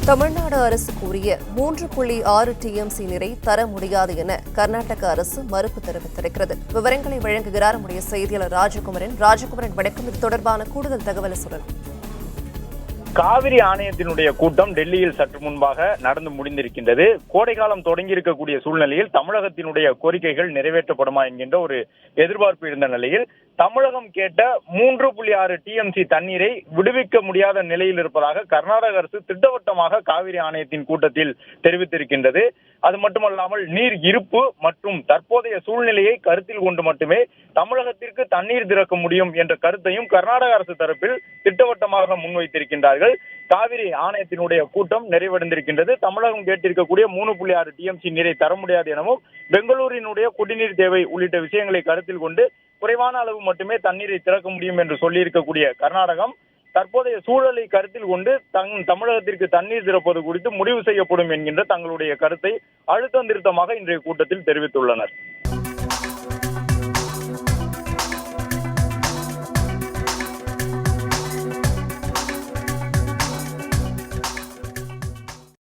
தமிழ்நாடு அரசு கூறிய 3.6 டிஎம்சி நீரை தர முடியாது என கர்நாடக அரசு மறுப்பு தெரிவித்திருக்கிறது. விவரங்களை வழங்குகிறார் நம்முடைய செய்தியாளர் ராஜகுமரன். வணக்கம். இது தொடர்பான கூடுதல் தகவலை சொல்லலாம். காவிரி ஆணையத்தினுடைய கூட்டம் டெல்லியில் சற்று முன்பாக நடந்து முடிந்திருக்கின்றது. கோடை காலம் தொடங்கி இருக்கக்கூடிய சூழ்நிலையில் தமிழகத்தினுடைய கோரிக்கைகள் நிறைவேற்றப்படுமா என்கின்ற ஒரு எதிர்பார்ப்பு இருந்த நிலையில் தமிழகம் கேட்ட 3.6 டிஎம்சி தண்ணீரை விடுவிக்க முடியாத நிலையில் இருப்பதாக கர்நாடக அரசு திட்டவட்டமாக காவிரி ஆணையத்தின் கூட்டத்தில் தெரிவித்திருக்கின்றது. அது மட்டுமல்லாமல் நீர் இருப்பு மற்றும் தற்போதைய சூழ்நிலையை கருத்தில் கொண்டு மட்டுமே தமிழகத்திற்கு தண்ணீர் திறக்க முடியும் என்ற கருத்தையும் கர்நாடக அரசு தரப்பில் திட்டவட்டமாக முன்வைத்திருக்கின்றார்கள். காவிரி ஆணையத்தினுடைய கூட்டம் நிறைவடைந்திருக்கின்றது. தமிழகம் கேட்டிருக்கக்கூடிய 3.6 டிஎம்சி நீரை தர முடியாது எனவும் பெங்களூரினுடைய குடிநீர் தேவை உள்ளிட்ட விஷயங்களை கருத்தில் கொண்டு குறைவான அளவு மட்டுமே தண்ணீரை திறக்க முடியும் என்று சொல்லியிருக்கக்கூடிய கர்நாடகம் தற்போதைய சூழலை கருத்தில் கொண்டு தமிழகத்திற்கு தண்ணீர் திறப்பது குறித்து முடிவு செய்யப்படும் என்கின்ற தங்களுடைய கருத்தை அழுத்தம் திருத்தமாக இன்றைய கூட்டத்தில் தெரிவித்துள்ளனர்.